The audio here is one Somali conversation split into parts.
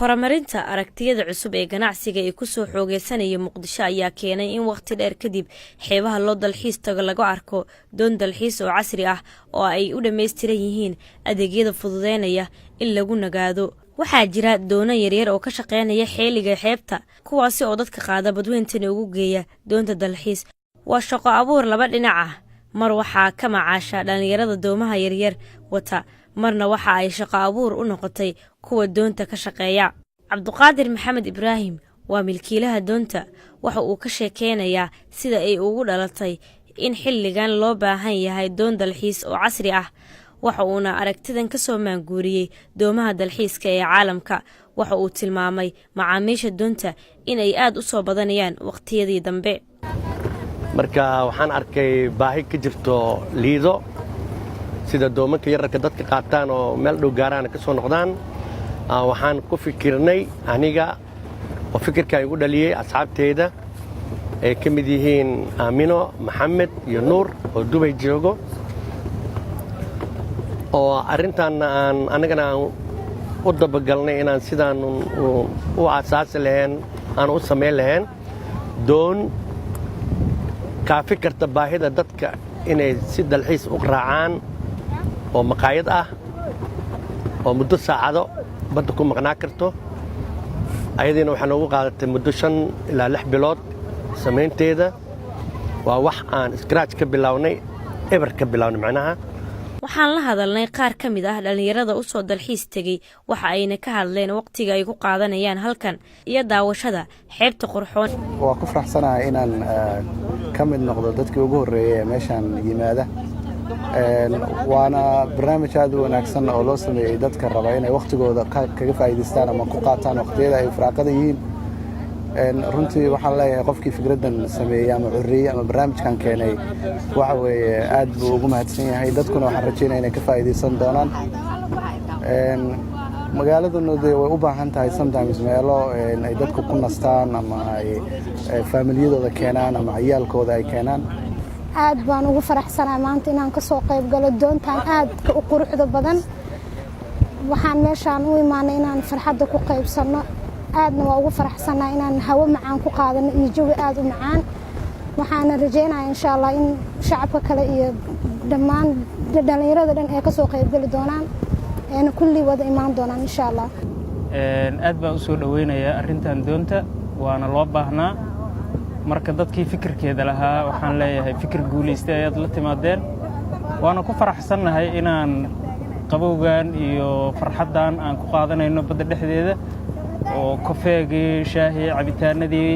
horumarinta aragtiyada cusub ee ganacsiga ee ku soo xoogeysanaya Muqdisho ayaa keenay in waqti dheer kadib xeebaha loo dalxiis tago lagu arko doon dalxiis oo casri ah oo ay u dhameystiran yihiin adeegyada fududeynaya in lagu nagaado. waxaa jira doono yaryar oo ka shaqeynaya xeeliga xeebta kuwaasi oo dadka qaada badweyntan ugu geeya doonta dalxiis. waa shaqo abuur laba dhinac ah, mar waxaa ka macaasha dhalinyarada doomaha yaryar wata, marna waxa ay shaqo abuur u noqotay kuwa doonta ka shaqeeya. Cabduqaadir Maxamed Ibraahim waa milkiilaha doonta, waxa uu ka sheekeynayaa sida ay ugu dhalatay in xilligan loo baahan yahay doon dalxiis oo casri ah. waxa uuna aragtidan ka soo maanguuriyay doomaha dalxiiska ee caalamka. waxa uu tilmaamay macaamiisha doonta inay aad u soo badanayaan waqtiyadii dambe. marka waxaan arkay baahi ka jirto liido sida doomanka yararka dadka qaataan oo meel dhow gaaraan ka soo noqdaan. waxaan ku fikirnay aniga oo fikirka igu dhaliyay asxaabteeda ay ka mid yihiin Aamino, Maxamed iyo Nuur oo Dubai joogo, oo arrintan anagana u dabagalnay inaan sidaan u asaasi lahayn aan u samayn lahayn doon kaafi karta baahida dadka inay si dalxiis u raacaan oo maqaayad ah oo muddo saacado badda ku maqnaa karto. ayadiina waxaa noogu qaadatay muddo 5 ilaa 6 bilood samaynteeda. waa wax aan scratch ka bilownay, eber ka bilownay macnaha. waxaan la hadalnay qaar ka mid ah dhalinyarada u soo dalxiis tagay, waxa ayna ka hadleen waqtiga ay ku qaadanayaan halkan iyo daawashada xeebta qurxoon. waa ku faraxsanahay inaan ka mid noqdo dadkii ugu horeeyay meeshan yimaada. waana barnaamij aad u wanaagsan oo loo sameeyay dadka raba inay waqtigooda kaga faa'iideystaan ama ku qaataan waqtiyada ay firaaqada yihiin. runtii waxaan leeyahay qofkii fikradan sameeyay ama curiyay ama barnaamijkan keenay waxa weeye aad buu ugu mahadsan yahay. dadkuna waxaan rajaynayaa inay ka faa'iideysan doonaan. magaaladuna way u baahan tahay sometimes meelo ay dadku ku nastaan ama ay familiyadooda keenaan ama ciyaalkooda ay keenaan. aad baan ugu faraxsanahay maanta inaan ka soo qayb galo doontan aad u quruxda badan. waxaan meeshaan u imaanay inaan farxadda ku qaybsano. aadna waa ugu faraxsanahay inaan hawo macaan ku qaadano iyo jawi aad u macaan. waxaana rajaynayaa insha Allah in shacabka kale iyo dhammaan dhalinyarada dhan ay ka soo qayb gali doonaan ee kulli wada imaan doonaan insha Allah. aad baan u soo dhaweynayaa arrintan doonta, waana loo baahnaa. marka dadkii fikirkeeda lahaa waxaan leeyahay fikir guuleystay ayaad la timaadeen. waana ku faraxsanahay inaan qabowgan iyo farxaddan aan ku qaadanayno badda dhexdeeda oo kafeegii, shaahii, cabitaanadii,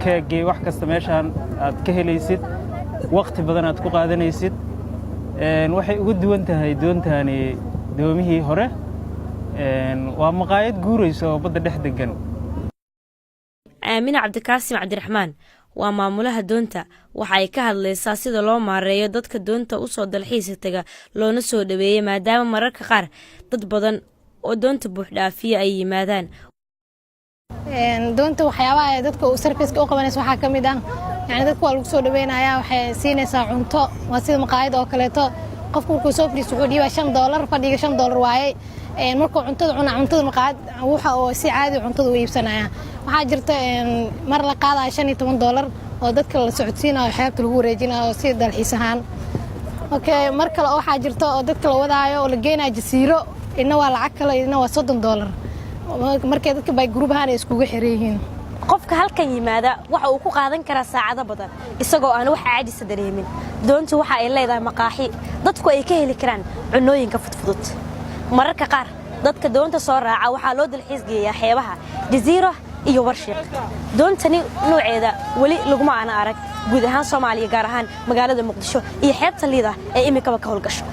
keegii, wax kasta meeshaan aad ka helaysid, waqti badan aad ku qaadanaysid. waxay ugu duwan tahay doontani doomihii hore. waa maqaayad guuraysa oo badda dhex degan. Aamina Cabdikaasim Cabdiraxmaan waa maamulaha doonta. waxa ay ka hadlaysaa sida loo maareeyo dadka doonta u soo dalxiis taga loona soo dhaweeyo, maadaama mararka qaar dad badan oo doonta buux dhaafiya ay yimaadaan. doonta waxyaabaha ay dadka u service u qabanayso waxaa ka mid ah dadka waa lagu soo dhaweynayaa, waxay siinaysaa cunto. waa sida maqaayad oo kaleeto. qofku markuu soo fadhiisto wuxuu dhiibaa $5, fadhiga $5 waaye. markuu cuntada cunaa cuntada maqaayad waxa oo si caadi cuntada u iibsanaya. waxaa jirta mar la qaadayo $15 oo dadka la socodsiinayo xeebta lagu wareejinayo si dalxiis ahaan. mar kale waxaa jirta oo dadka la wadaayo oo la geynayo jasiiro, ina waa lacag kale, ina waa $30. markay dadka bay group ahaan iskugu xireeyeen. qofka halkan yimaada waxa uu ku qaadan karaa saacado badan isagoo aan wax caajis dareemin. doontu waxa ay leedahay maqaaxi dadku ay ka heli karaan cunooyinka fudfudud. mararka qaar dadka doonta soo raaca waxaa loo dalxiis geeyaa xeebaha jasiiro iyo warshiq. doontani nooceeda wali laguma aan arag guud ahaan Soomaaliya, gaar ahaan magaalada Muqdisho iyo xeebta Liida ee imika ka howlgasho.